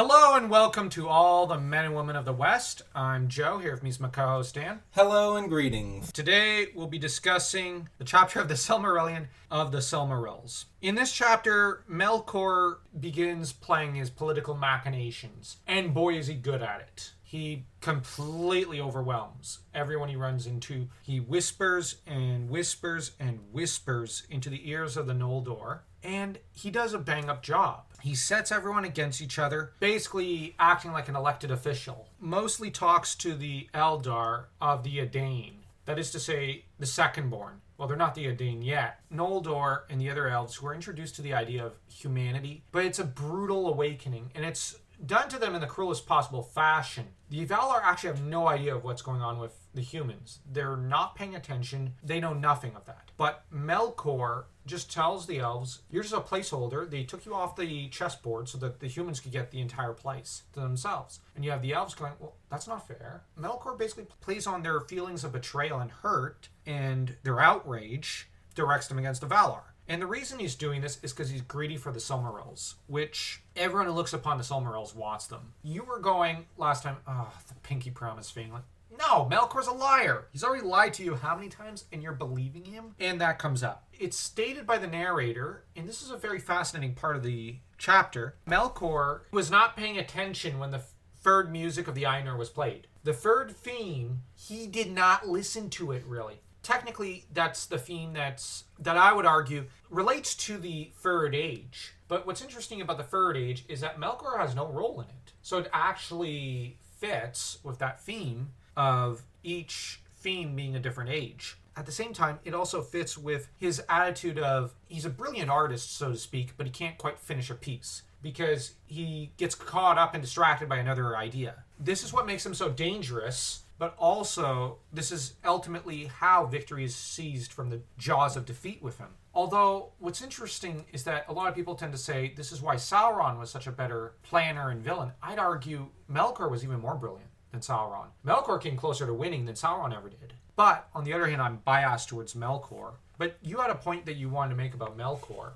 Hello and welcome to all the men and women of the West. I'm Joe, here with me is my co-host Dan. Hello and greetings. Today we'll be discussing the chapter of the Silmarillion of the Silmarils. In this chapter, Melkor begins playing his political machinations, and boy is he good at it. He completely overwhelms everyone he runs into. He whispers and whispers and whispers into the ears of the Noldor, and he does a bang-up job. He sets everyone against each other, basically acting like an elected official. Mostly talks to the Eldar of the Edain. That is to say, the Secondborn. Well, they're not the Edain yet. Noldor and the other elves who are introduced to the idea of humanity. But it's a brutal awakening, and it's done to them in the cruelest possible fashion. The Valar actually have no idea of what's going on with the humans. They're not paying attention. They know nothing of that. But Melkor just tells the elves, you're just a placeholder. They took you off the chessboard so that the humans could get the entire place to themselves. And you have the elves going, well, that's not fair. Melkor basically plays on their feelings of betrayal and hurt and their outrage, directs them against the Valar. And the reason he's doing this is because he's greedy for the Silmarils, which everyone who looks upon the Silmarils wants them. You were going last time, the pinky promise thing. Like, no, Melkor's a liar. He's already lied to you how many times, and you're believing him? And that comes up. It's stated by the narrator, and this is a very fascinating part of the chapter. Melkor was not paying attention when the third music of the Ainur was played. The third theme, he did not listen to it, really. Technically, that's the theme that I would argue relates to the Third Age. But what's interesting about the Third Age is that Melkor has no role in it. So it actually fits with that theme of each theme being a different age. At the same time, it also fits with his attitude of he's a brilliant artist, so to speak, but he can't quite finish a piece because he gets caught up and distracted by another idea. This is what makes him so dangerous. But also, this is ultimately how victory is seized from the jaws of defeat with him. Although, what's interesting is that a lot of people tend to say this is why Sauron was such a better planner and villain. I'd argue Melkor was even more brilliant than Sauron. Melkor came closer to winning than Sauron ever did. But, on the other hand, I'm biased towards Melkor. But you had a point that you wanted to make about Melkor.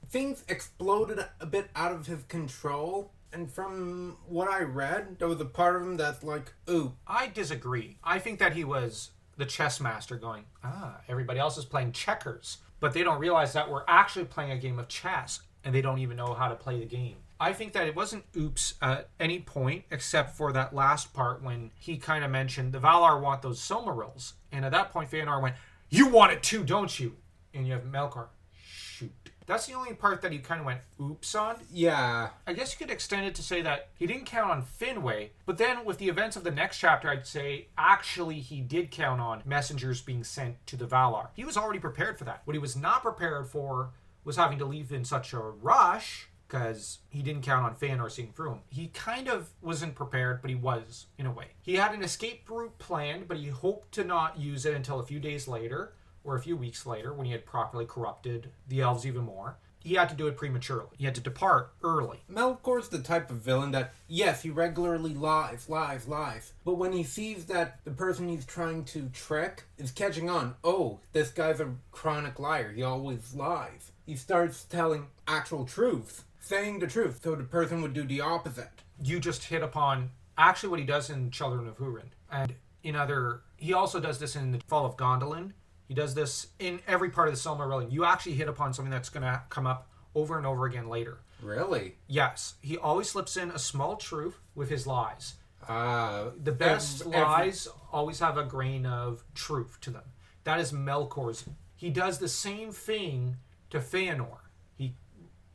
Things exploded a bit out of his control. And from what I read, there was a part of him that's like, ooh. I disagree. I think that he was the chess master going, everybody else is playing checkers. But they don't realize that we're actually playing a game of chess, and they don't even know how to play the game. I think that it wasn't oops at any point, except for that last part when he kind of mentioned the Valar want those Silmarils. And at that point, Fëanor went, you want it too, don't you? And you have Melkor, shoot. That's the only part that he kind of went oops on. Yeah. I guess you could extend it to say that he didn't count on Finwe, but then with the events of the next chapter, I'd say actually he did count on messengers being sent to the Valar. He was already prepared for that. What he was not prepared for was having to leave in such a rush because he didn't count on Fëanor seeing through him. He kind of wasn't prepared, but he was, in a way. He had an escape route planned, but he hoped to not use it until a few days later, or a few weeks later, when he had properly corrupted the elves even more. He had to do it prematurely. He had to depart early. Melkor's the type of villain that, yes, he regularly lies. But when he sees that the person he's trying to trick is catching on, oh, this guy's a chronic liar, he always lies. He starts telling actual truth, saying the truth, so the person would do the opposite. You just hit upon actually what he does in Children of Húrin. And he also does this in the Fall of Gondolin. He does this in every part of the Silmarillion. You actually hit upon something that's going to come up over and over again later. Really? Yes. He always slips in a small truth with his lies. The best lies always have a grain of truth to them. That is Melkor's. He does the same thing to Fëanor. He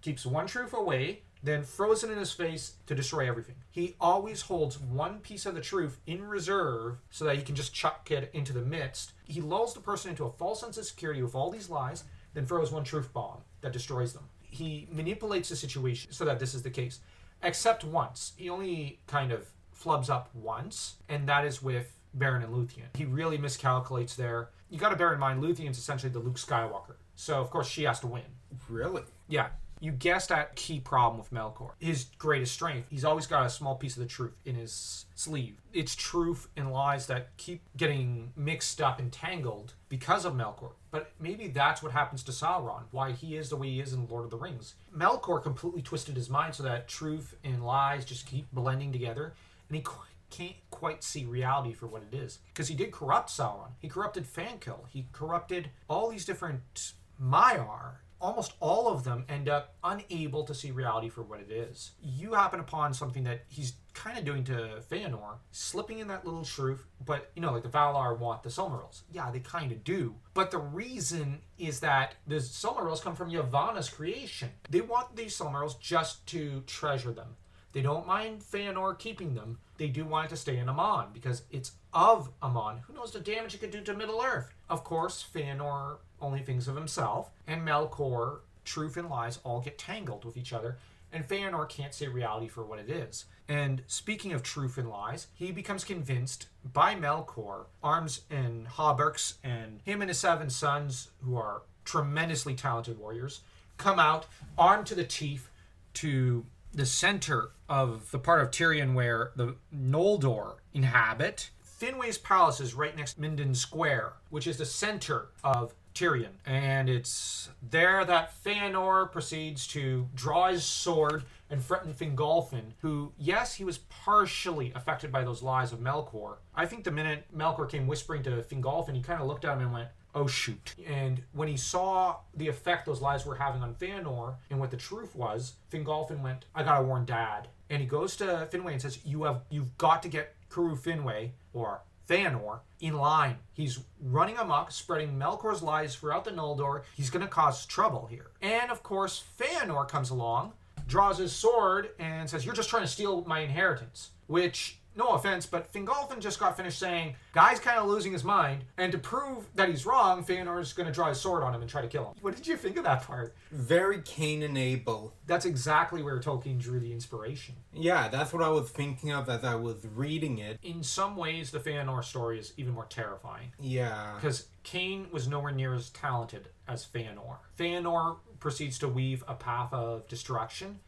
keeps one truth away, then throws it in his face to destroy everything. He always holds one piece of the truth in reserve so that he can just chuck it into the midst. He lulls the person into a false sense of security with all these lies, then throws one truth bomb that destroys them. He manipulates the situation so that this is the case. Except once. He only kind of flubs up once, and that is with Beren and Luthien. He really miscalculates there. You got to bear in mind, Luthien's essentially the Luke Skywalker. So, of course, she has to win. Really? Yeah. You guessed that key problem with Melkor. His greatest strength, he's always got a small piece of the truth in his sleeve. It's truth and lies that keep getting mixed up and tangled because of Melkor. But maybe that's what happens to Sauron, why he is the way he is in Lord of the Rings. Melkor completely twisted his mind so that truth and lies just keep blending together, and he can't quite see reality for what it is. Because he did corrupt Sauron. He corrupted Fankil. He corrupted all these different Maiar. Almost all of them end up unable to see reality for what it is. You happen upon something that he's kind of doing to Fëanor, slipping in that little truth, but, like the Valar want the Silmarils. Yeah, they kind of do. But the reason is that the Silmarils come from Yavanna's creation. They want these Silmarils just to treasure them. They don't mind Fëanor keeping them. They do want it to stay in Amon, because it's of Amon. Who knows the damage it could do to Middle-earth? Of course, Fëanor only thinks of himself, and Melkor, truth and lies all get tangled with each other, and Fëanor can't see reality for what it is. And speaking of truth and lies, he becomes convinced by Melkor, arms and hauberks, and him and his 7 sons, who are tremendously talented warriors, come out armed to the teeth to the center of the part of Tirion where the Noldor inhabit. Finwë's palace is right next to Minden Square, which is the center of Tirion. And it's there that Fëanor proceeds to draw his sword and threaten Fingolfin, who, yes, he was partially affected by those lies of Melkor. I think the minute Melkor came whispering to Fingolfin, he kind of looked at him and went, oh shoot. And when he saw the effect those lies were having on Fëanor and what the truth was, Fingolfin went, I gotta warn Dad. And he goes to Finwë and says, you've got to get Cúru Finwë, or Fëanor, in line. He's running amok, spreading Melkor's lies throughout the Noldor. He's gonna cause trouble here. And of course, Fëanor comes along, draws his sword, and says, you're just trying to steal my inheritance. Which, no offense, but Fingolfin just got finished saying, guy's kind of losing his mind, and to prove that he's wrong, Fëanor's going to draw his sword on him and try to kill him. What did you think of that part? Very Cain and Abel. That's exactly where Tolkien drew the inspiration. Yeah, that's what I was thinking of as I was reading it. In some ways, the Fëanor story is even more terrifying. Yeah. Because Cain was nowhere near as talented as Fëanor. Fëanor proceeds to weave a path of destruction.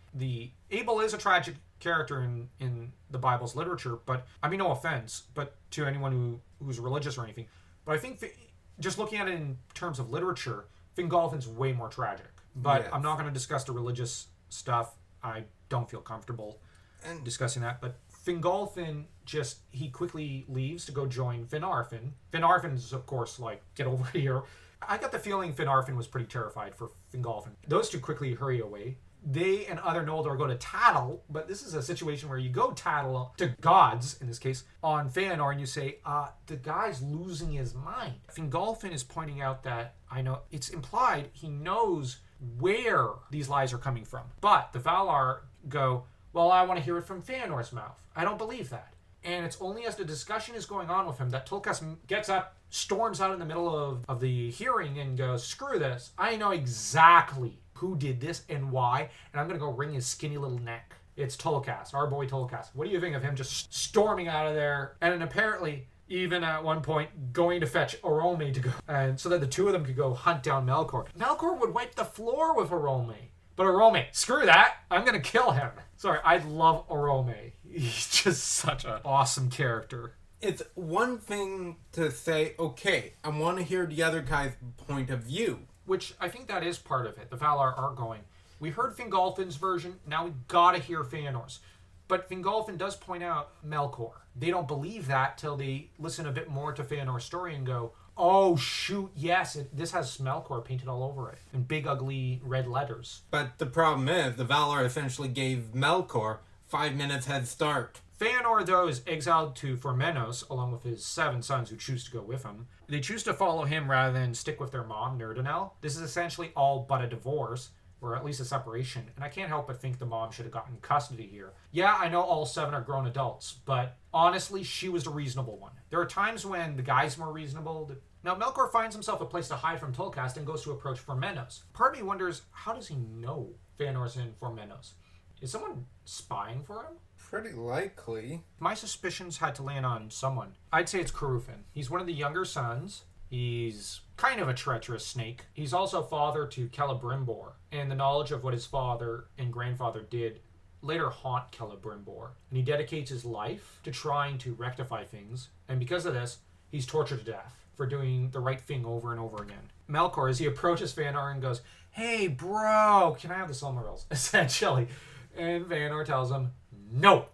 Abel is a tragic character in the Bible's literature, but I mean, no offense, but to anyone who's religious or anything, but I think just looking at it in terms of literature, Fingolfin's way more tragic. But yes. I'm not going to discuss the religious stuff. I don't feel comfortable discussing that. But Fingolfin he quickly leaves to go join Finarfin. Finarfin's, of course, like, get over here. I got the feeling Finarfin was pretty terrified for Fingolfin. Those two quickly hurry away. They and other Noldor go to tattle, but this is a situation where you go tattle to gods, in this case, on Fëanor, and you say, the guy's losing his mind. Fingolfin is pointing out that, I know, it's implied he knows where these lies are coming from. But the Valar go, well, I want to hear it from Fëanor's mouth. I don't believe that. And it's only as the discussion is going on with him that Tulkas gets up, storms out in the middle of the hearing and goes, screw this. I know exactly who did this and why, and I'm going to go wring his skinny little neck. It's Tulkas, our boy Tulkas. What do you think of him just storming out of there? And then apparently, even at one point, going to fetch Orome to go, and so that the two of them could go hunt down Melkor. Melkor would wipe the floor with Orome. But Orome, screw that. I'm going to kill him. Sorry, I love Orome. He's just such an awesome character. It's one thing to say, okay, I want to hear the other guy's point of view. Which I think that is part of it. The Valar are going, we heard Fingolfin's version, now we gotta hear Fëanor's. But Fingolfin does point out Melkor. They don't believe that till they listen a bit more to Fëanor's story and go, oh shoot, yes, this has Melkor painted all over it in big ugly red letters. But the problem is, the Valar essentially gave Melkor 5 minutes head start. Fëanor, though, is exiled to Formenos, along with his 7 sons who choose to go with him. They choose to follow him rather than stick with their mom, Nerdanel. This is essentially all but a divorce, or at least a separation, and I can't help but think the mom should have gotten custody here. Yeah, I know all 7 are grown adults, but honestly, she was the reasonable one. There are times when the guy's more reasonable. Now, Melkor finds himself a place to hide from Tulkas and goes to approach Formenos. Part of me wonders, how does he know Fëanor's in Formenos? Is someone spying for him? Pretty likely. My suspicions had to land on someone. I'd say it's Cúru. He's one of the younger sons. He's kind of a treacherous snake. He's also father to Celebrimbor, and the knowledge of what his father and grandfather did later haunt Celebrimbor. And he dedicates his life to trying to rectify things, and because of this, he's tortured to death for doing the right thing over and over again. Melkor, as he approaches Fëanor and goes, "Hey, bro, can I have the Silmarils?" essentially. And Fëanor tells him, No.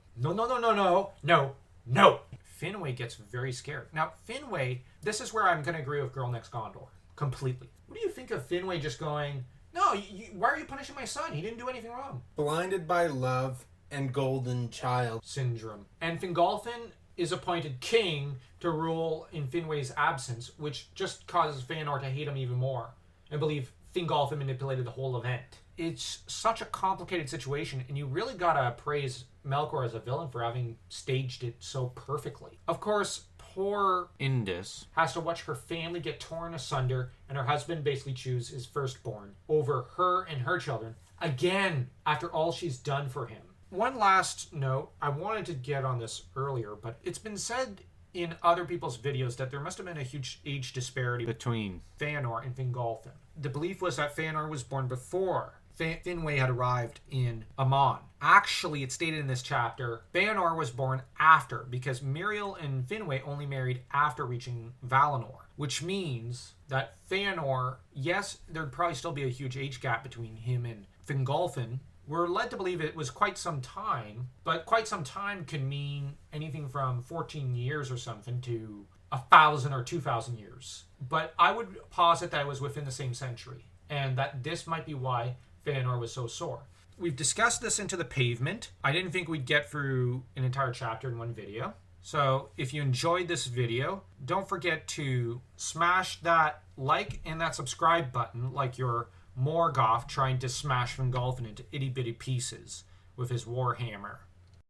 Finwë gets very scared. Now, Finwë, this is where I'm going to agree with Girl Next Gondor. Completely. What do you think of Finwë just going, "No, why are you punishing my son? He didn't do anything wrong." Blinded by love and golden child syndrome. And Fingolfin is appointed king to rule in Finwë's absence, which just causes Fëanor to hate him even more and believe Fingolfin manipulated the whole event. It's such a complicated situation, and you really gotta praise Melkor as a villain for having staged it so perfectly. Of course, poor Indis has to watch her family get torn asunder, and her husband basically choose his firstborn over her and her children, again, after all she's done for him. One last note, I wanted to get on this earlier, but it's been said in other people's videos that there must have been a huge age disparity between Fëanor and Fingolfin. The belief was that Fëanor was born before Finwë had arrived in Aman. Actually, it's stated in this chapter, Fëanor was born after, because Miriel and Finwë only married after reaching Valinor, which means that Fëanor, yes, there'd probably still be a huge age gap between him and Fingolfin. We're led to believe it was quite some time, but quite some time can mean anything from 14 years or something to 1,000 or 2,000 years. But I would posit that it was within the same century, and that this might be why Fëanor was so sore. We've discussed this into the pavement. I didn't think we'd get through an entire chapter in one video. So if you enjoyed this video, don't forget to smash that like and that subscribe button like you're Morgoth trying to smash Fingolfin into itty-bitty pieces with his warhammer.